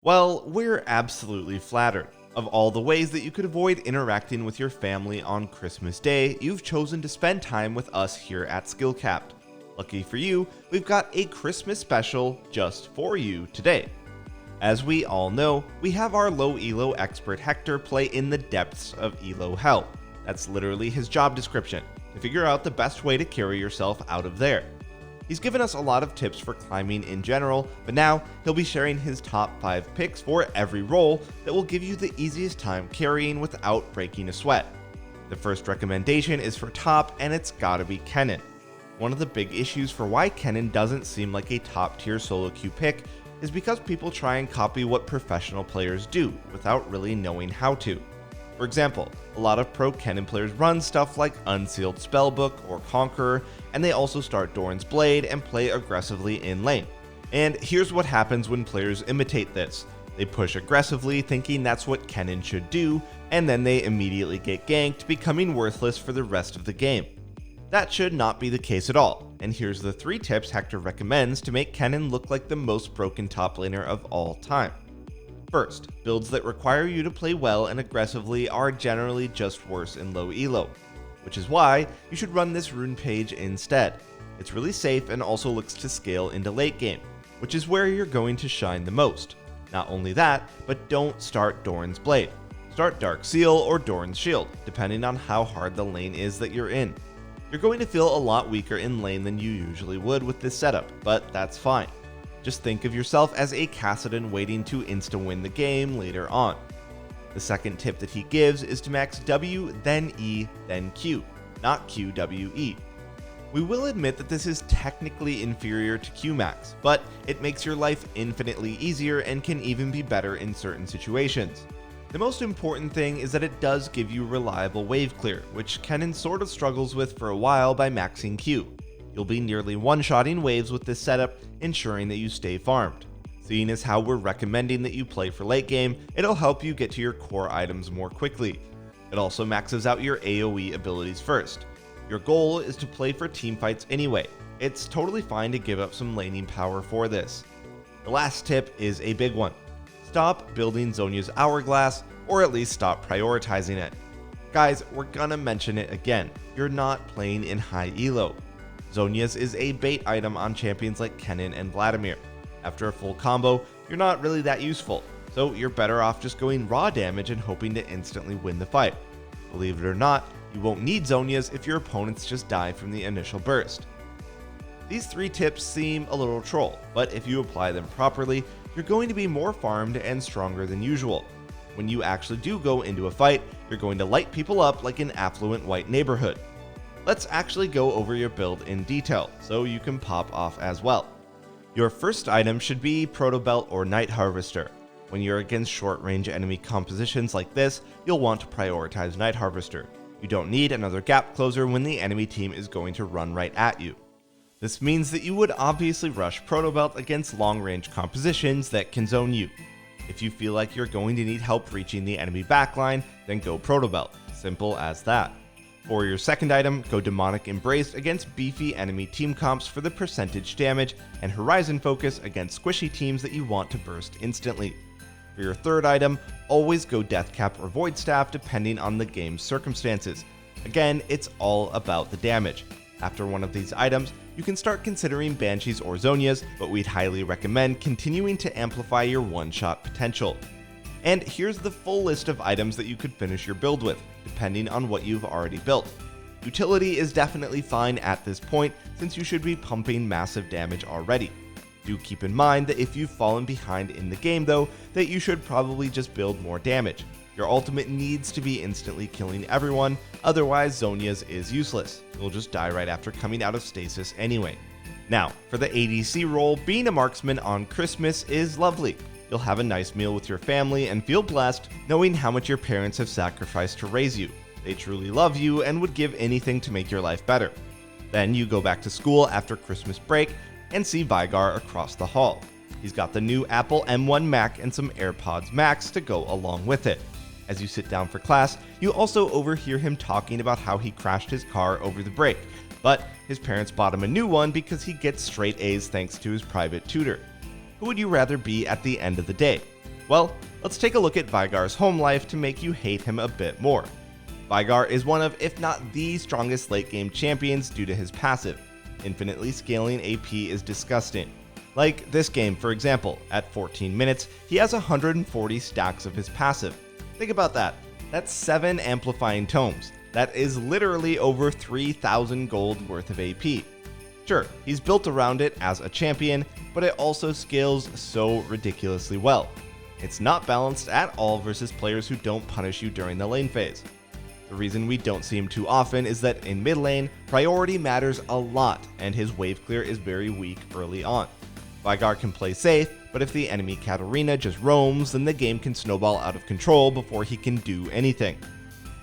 Well, we're absolutely flattered. Of all the ways that you could avoid interacting with your family on Christmas Day, you've chosen to spend time with us here at Skillcapped. Lucky for you, we've got a Christmas special just for you today. As we all know, we have our low ELO expert Hector play in the depths of ELO hell. That's literally his job description, to figure out the best way to carry yourself out of there. He's given us a lot of tips for climbing in general, but now he'll be sharing his top 5 picks for every role that will give you the easiest time carrying without breaking a sweat. The first recommendation is for top, and it's gotta be Kennen. One of the big issues for why Kennen doesn't seem like a top tier solo queue pick is because people try and copy what professional players do without really knowing how to. For example, a lot of pro Kennen players run stuff like Unsealed Spellbook or Conqueror, and they also start Doran's Blade and play aggressively in lane. And here's what happens when players imitate this. They push aggressively thinking that's what Kennen should do, and then they immediately get ganked, becoming worthless for the rest of the game. That should not be the case at all, and here's the 3 tips Hector recommends to make Kennen look like the most broken top laner of all time. First, builds that require you to play well and aggressively are generally just worse in low elo, which is why you should run this rune page instead. It's really safe and also looks to scale into late game, which is where you're going to shine the most. Not only that, but don't start Doran's Blade. Start Dark Seal or Doran's Shield, depending on how hard the lane is that you're in. You're going to feel a lot weaker in lane than you usually would with this setup, but that's fine. Just think of yourself as a Kassadin waiting to insta-win the game later on. The second tip that he gives is to max W, then E, then Q, not QWE. We will admit that this is technically inferior to Q max, but it makes your life infinitely easier and can even be better in certain situations. The most important thing is that it does give you reliable wave clear, which Kennen sort of struggles with for a while by maxing Q. You'll be nearly one-shotting waves with this setup, ensuring that you stay farmed. Seeing as how we're recommending that you play for late game, it'll help you get to your core items more quickly. It also maxes out your AoE abilities first. Your goal is to play for teamfights anyway. It's totally fine to give up some laning power for this. The last tip is a big one. Stop building Zhonya's Hourglass, or at least stop prioritizing it. Guys, we're gonna mention it again. You're not playing in high elo. Zhonya's is a bait item on champions like Kennen and Vladimir. After a full combo, you're not really that useful, so you're better off just going raw damage and hoping to instantly win the fight. Believe it or not, you won't need Zhonya's if your opponents just die from the initial burst. These 3 tips seem a little troll, but if you apply them properly, you're going to be more farmed and stronger than usual. When you actually do go into a fight, you're going to light people up like an affluent white neighborhood. Let's actually go over your build in detail, so you can pop off as well. Your first item should be Proto Belt or Night Harvester. When you're against short-range enemy compositions like this, you'll want to prioritize Night Harvester. You don't need another gap closer when the enemy team is going to run right at you. This means that you would obviously rush Proto Belt against long-range compositions that can zone you. If you feel like you're going to need help reaching the enemy backline, then go Proto Belt. Simple as that. For your second item, go Demonic Embrace against beefy enemy team comps for the percentage damage, and Horizon Focus against squishy teams that you want to burst instantly. For your third item, always go Deathcap or Void Staff depending on the game's circumstances. Again, it's all about the damage. After one of these items, you can start considering Banshees or Zhonya's, but we'd highly recommend continuing to amplify your one-shot potential. And here's the full list of items that you could finish your build with, depending on what you've already built. Utility is definitely fine at this point, since you should be pumping massive damage already. Do keep in mind that if you've fallen behind in the game though, that you should probably just build more damage. Your ultimate needs to be instantly killing everyone, otherwise Zhonya's is useless. You'll just die right after coming out of stasis anyway. Now, for the ADC role, being a marksman on Christmas is lovely. You'll have a nice meal with your family and feel blessed knowing how much your parents have sacrificed to raise you. They truly love you and would give anything to make your life better. Then you go back to school after Christmas break and see Vigar across the hall. He's got the new Apple M1 Mac and some AirPods Max to go along with it. As you sit down for class, you also overhear him talking about how he crashed his car over the break, but his parents bought him a new one because he gets straight A's thanks to his private tutor. Who would you rather be at the end of the day? Well, let's take a look at Vygar's home life to make you hate him a bit more. Vygar is one of, if not the strongest late game champions due to his passive. Infinitely scaling AP is disgusting. Like this game, for example, at 14 minutes, he has 140 stacks of his passive. Think about that. That's 7 amplifying tomes. That is literally over 3,000 gold worth of AP. Sure, he's built around it as a champion, but it also scales so ridiculously well. It's not balanced at all versus players who don't punish you during the lane phase. The reason we don't see him too often is that in mid lane, priority matters a lot, and his wave clear is very weak early on. Vygar can play safe, but if the enemy Katarina just roams, then the game can snowball out of control before he can do anything.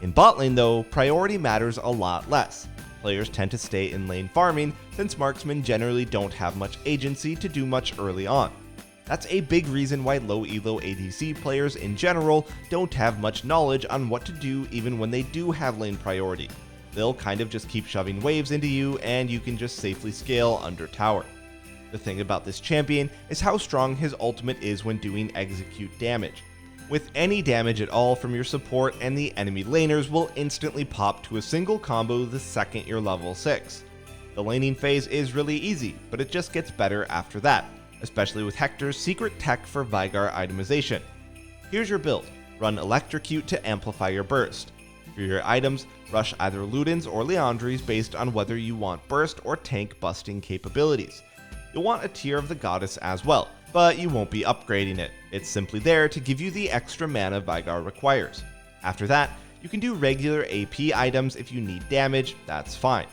In bot lane though, priority matters a lot less. Players tend to stay in lane farming since marksmen generally don't have much agency to do much early on. That's a big reason why low elo ADC players in general don't have much knowledge on what to do even when they do have lane priority. They'll kind of just keep shoving waves into you and you can just safely scale under tower. The thing about this champion is how strong his ultimate is when doing execute damage. With any damage at all from your support, and the enemy laners will instantly pop to a single combo the second you're level 6. The laning phase is really easy, but it just gets better after that, especially with Hector's secret tech for Vygar itemization. Here's your build. Run Electrocute to amplify your burst. For your items, rush either Ludens or Leandries based on whether you want burst or tank busting capabilities. You'll want a tier of the goddess as well, but you won't be upgrading it. It's simply there to give you the extra mana Vygar requires. After that, you can do regular AP items if you need damage, that's fine.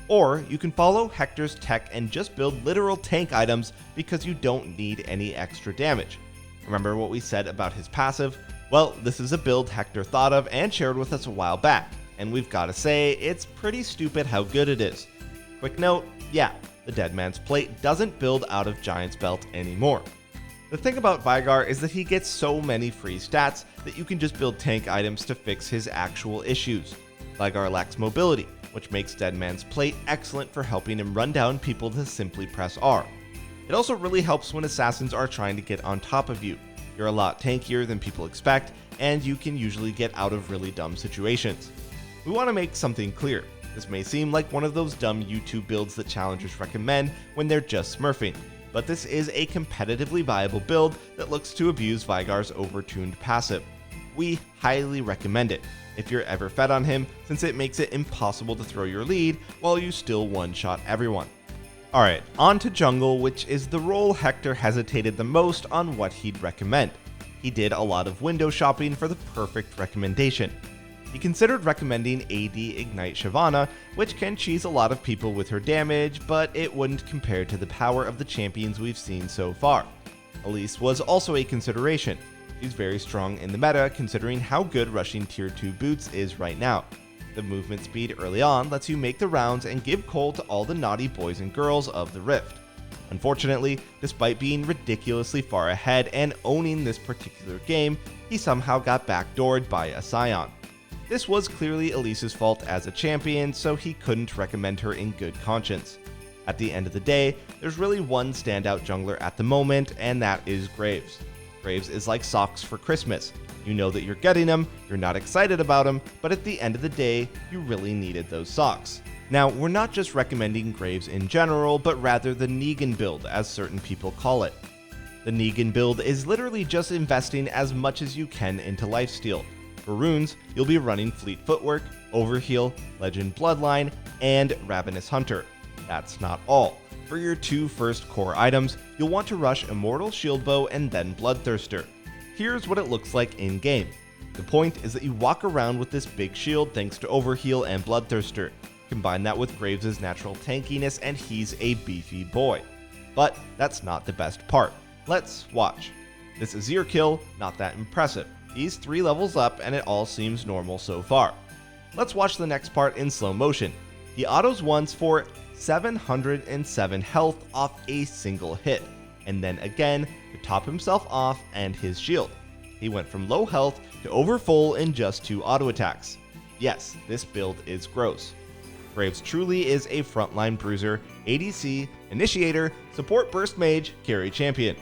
Or you can follow Hector's tech and just build literal tank items because you don't need any extra damage. Remember what we said about his passive? Well, this is a build Hector thought of and shared with us a while back, and we've gotta say, it's pretty stupid how good it is. Quick note, yeah, the Dead Man's Plate doesn't build out of Giant's Belt anymore. The thing about Vygar is that he gets so many free stats that you can just build tank items to fix his actual issues. Vygar lacks mobility, which makes Dead Man's Plate excellent for helping him run down people to simply press R. It also really helps when assassins are trying to get on top of you. You're a lot tankier than people expect, and you can usually get out of really dumb situations. We want to make something clear. This may seem like one of those dumb YouTube builds that challengers recommend when they're just smurfing, but this is a competitively viable build that looks to abuse Vygar's overtuned passive. We highly recommend it if you're ever fed on him, since it makes it impossible to throw your lead while you still one-shot everyone. Alright, on to jungle, which is the role Hector hesitated the most on what he'd recommend. He did a lot of window shopping for the perfect recommendation. He considered recommending AD Ignite Shyvana, which can cheese a lot of people with her damage, but it wouldn't compare to the power of the champions we've seen so far. Elise was also a consideration. She's very strong in the meta considering how good rushing tier 2 boots is right now. The movement speed early on lets you make the rounds and give coal to all the naughty boys and girls of the Rift. Unfortunately, despite being ridiculously far ahead and owning this particular game, he somehow got backdoored by a Scion. This was clearly Elise's fault as a champion, so he couldn't recommend her in good conscience. At the end of the day, there's really one standout jungler at the moment, and that is Graves. Graves is like socks for Christmas. You know that you're getting them, you're not excited about them, but at the end of the day, you really needed those socks. Now, we're not just recommending Graves in general, but rather the Negan build, as certain people call it. The Negan build is literally just investing as much as you can into lifesteal. For runes, you'll be running Fleet Footwork, Overheal, Legend Bloodline, and Ravenous Hunter. That's not all. For your 2 first core items, you'll want to rush Immortal Shieldbow and then Bloodthirster. Here's what it looks like in-game. The point is that you walk around with this big shield thanks to Overheal and Bloodthirster. Combine that with Graves' natural tankiness and he's a beefy boy. But that's not the best part. Let's watch. This Azir kill, not that impressive. He's 3 levels up and it all seems normal so far. Let's watch the next part in slow motion. He autos once for 707 health off a single hit, and then again to top himself off and his shield. He went from low health to over full in just 2 auto attacks. Yes, this build is gross. Graves truly is a frontline bruiser, ADC, initiator, support burst mage, carry champion.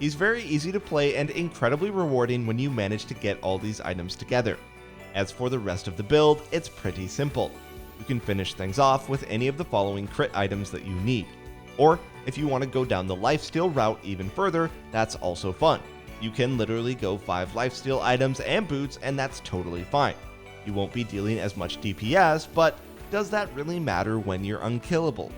He's very easy to play and incredibly rewarding when you manage to get all these items together. As for the rest of the build, it's pretty simple. You can finish things off with any of the following crit items that you need. Or, if you want to go down the lifesteal route even further, that's also fun. You can literally go 5 lifesteal items and boots, and that's totally fine. You won't be dealing as much DPS, but does that really matter when you're unkillable?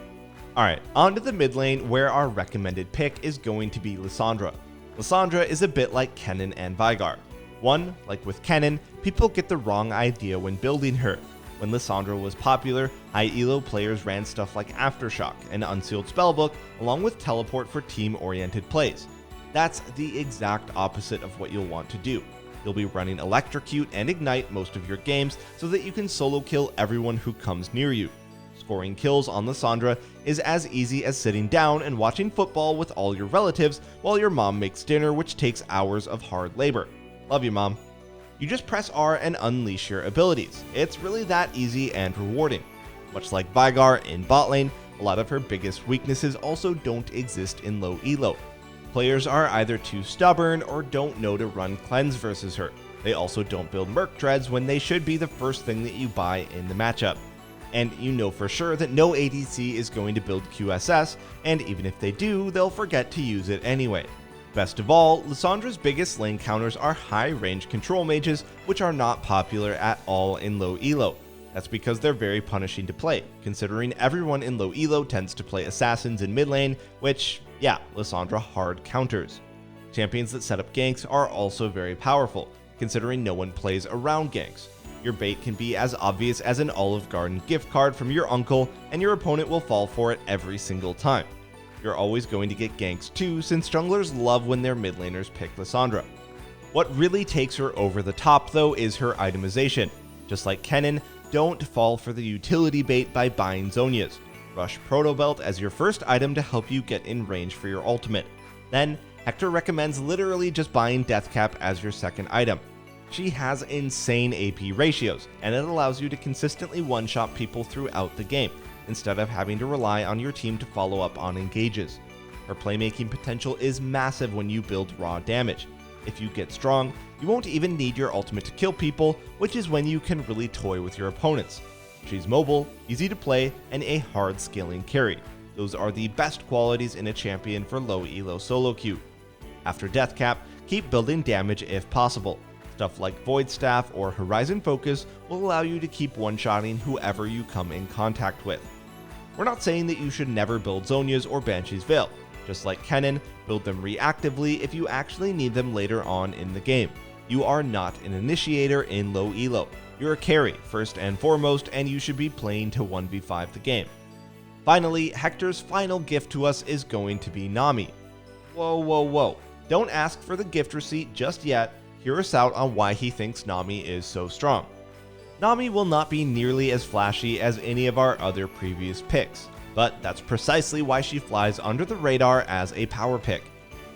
Alright, on to the mid lane, where our recommended pick is going to be Lissandra. Lissandra is a bit like Kennen and Veigar. One, like with Kennen, people get the wrong idea when building her. When Lissandra was popular, high ELO players ran stuff like Aftershock, an unsealed spellbook, along with teleport for team-oriented plays. That's the exact opposite of what you'll want to do. You'll be running Electrocute and Ignite most of your games so that you can solo kill everyone who comes near you. Scoring kills on Lissandra is as easy as sitting down and watching football with all your relatives while your mom makes dinner, which takes hours of hard labor. Love you, Mom. You just press R and unleash your abilities. It's really that easy and rewarding. Much like Veigar in bot lane, a lot of her biggest weaknesses also don't exist in low elo. Players are either too stubborn or don't know to run cleanse versus her. They also don't build Merc Dreads when they should be the first thing that you buy in the matchup. And you know for sure that no ADC is going to build QSS, and even if they do, they'll forget to use it anyway. Best of all, Lissandra's biggest lane counters are high-range control mages, which are not popular at all in low elo. That's because they're very punishing to play, considering everyone in low elo tends to play assassins in mid lane, which, yeah, Lissandra hard counters. Champions that set up ganks are also very powerful, considering no one plays around ganks. Your bait can be as obvious as an Olive Garden gift card from your uncle, and your opponent will fall for it every single time. You're always going to get ganks too, since junglers love when their mid laners pick Lissandra. What really takes her over the top though is her itemization. Just like Kennen, don't fall for the utility bait by buying Zhonya's. Rush Proto Belt as your first item to help you get in range for your ultimate. Then, Hector recommends literally just buying Deathcap as your second item. She has insane AP ratios, and it allows you to consistently one-shot people throughout the game, instead of having to rely on your team to follow up on engages. Her playmaking potential is massive when you build raw damage. If you get strong, you won't even need your ultimate to kill people, which is when you can really toy with your opponents. She's mobile, easy to play, and a hard scaling carry. Those are the best qualities in a champion for low elo solo queue. After Deathcap, keep building damage if possible. Stuff like Void Staff or Horizon Focus will allow you to keep one-shotting whoever you come in contact with. We're not saying that you should never build Zhonya's or Banshee's Veil. Just like Kennen, build them reactively if you actually need them later on in the game. You are not an initiator in low elo. You're a carry, first and foremost, and you should be playing to 1v5 the game. Finally, Hector's final gift to us is going to be Nami. Whoa. Don't ask for the gift receipt just yet. Hear us out on why he thinks Nami is so strong. Nami will not be nearly as flashy as any of our other previous picks, but that's precisely why she flies under the radar as a power pick.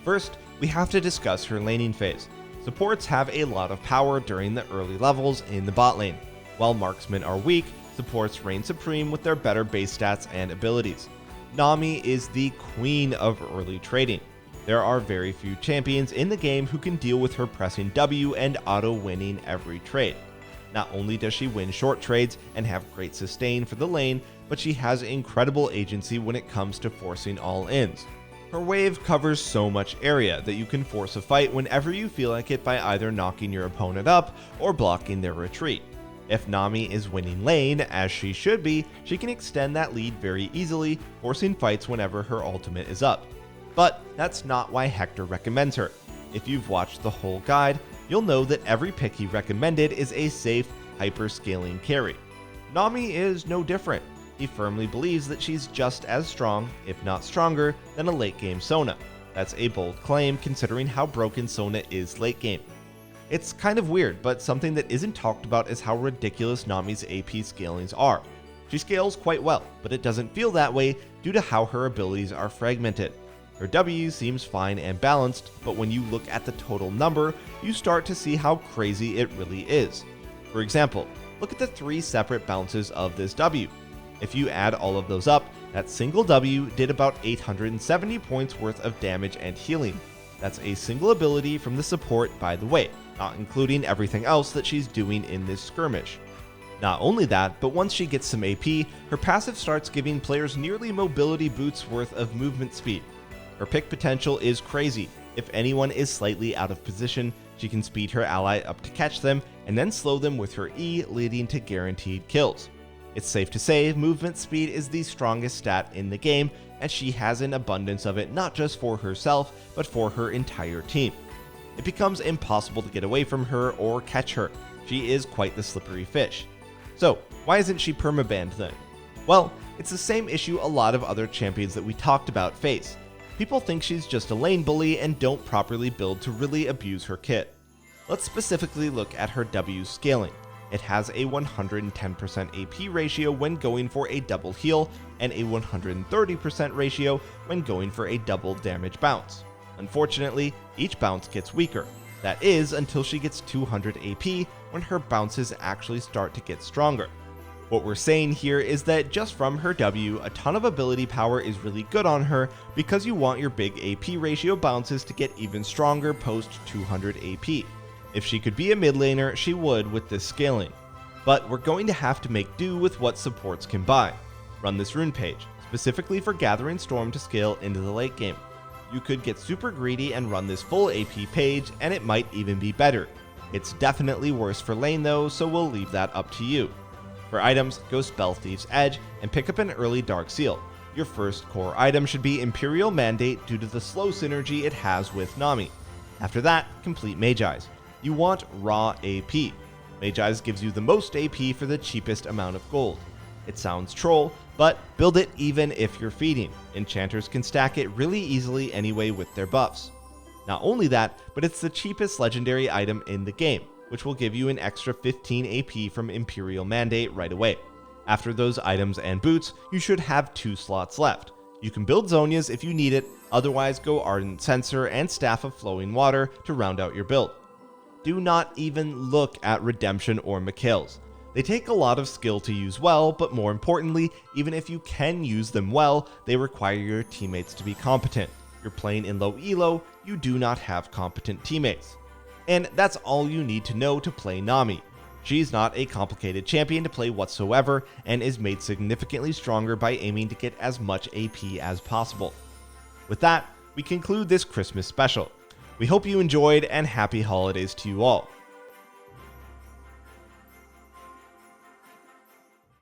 First, we have to discuss her laning phase. Supports have a lot of power during the early levels in the bot lane. While marksmen are weak, supports reign supreme with their better base stats and abilities. Nami is the queen of early trading. There are very few champions in the game who can deal with her pressing W and auto-winning every trade. Not only does she win short trades and have great sustain for the lane, but she has incredible agency when it comes to forcing all-ins. Her wave covers so much area that you can force a fight whenever you feel like it by either knocking your opponent up or blocking their retreat. If Nami is winning lane, as she should be, she can extend that lead very easily, forcing fights whenever her ultimate is up. But that's not why Hector recommends her. If you've watched the whole guide, you'll know that every pick he recommended is a safe, hyper-scaling carry. Nami is no different. He firmly believes that she's just as strong, if not stronger, than a late-game Sona. That's a bold claim considering how broken Sona is late-game. It's kind of weird, but something that isn't talked about is how ridiculous Nami's AP scalings are. She scales quite well, but it doesn't feel that way due to how her abilities are fragmented. Her W seems fine and balanced, but when you look at the total number, you start to see how crazy it really is. For example, look at the 3 separate bounces of this W. If you add all of those up, that single W did about 870 points worth of damage and healing. That's a single ability from the support, by the way, not including everything else that she's doing in this skirmish. Not only that, but once she gets some AP, her passive starts giving players nearly mobility boots worth of movement speed. Her pick potential is crazy. If anyone is slightly out of position, she can speed her ally up to catch them and then slow them with her E, leading to guaranteed kills. It's safe to say movement speed is the strongest stat in the game, and she has an abundance of it not just for herself, but for her entire team. It becomes impossible to get away from her or catch her. She is quite the slippery fish. So, why isn't she permabanned then? Well, it's the same issue a lot of other champions that we talked about face. People think she's just a lane bully and don't properly build to really abuse her kit. Let's specifically look at her W scaling. It has a 110% AP ratio when going for a double heal, and a 130% ratio when going for a double damage bounce. Unfortunately, each bounce gets weaker. That is until she gets 200 AP, when her bounces actually start to get stronger. What we're saying here is that just from her W, a ton of ability power is really good on her because you want your big AP ratio bounces to get even stronger post 200 AP. If she could be a mid laner, she would with this scaling. But we're going to have to make do with what supports can buy. Run this rune page, specifically for Gathering Storm to scale into the late game. You could get super greedy and run this full AP page, and it might even be better. It's definitely worse for lane though, so we'll leave that up to you. For items, go Spell Thief's Edge and pick up an early Dark Seal. Your first core item should be Imperial Mandate due to the slow synergy it has with Nami. After that, complete Mage Eyes. You want raw AP. Mage Eyes gives you the most AP for the cheapest amount of gold. It sounds troll, but build it even if you're feeding. Enchanters can stack it really easily anyway with their buffs. Not only that, but it's the cheapest legendary item in the game, which will give you an extra 15 AP from Imperial Mandate right away. After those items and boots, you should have 2 slots left. You can build Zhonya's if you need it, otherwise go Ardent Censer and Staff of Flowing Water to round out your build. Do not even look at Redemption or Mikhail's. They take a lot of skill to use well, but more importantly, even if you can use them well, they require your teammates to be competent. You're playing in low ELO, you do not have competent teammates. And that's all you need to know to play Nami. She's not a complicated champion to play whatsoever, and is made significantly stronger by aiming to get as much AP as possible. With that, we conclude this Christmas special. We hope you enjoyed, and happy holidays to you all.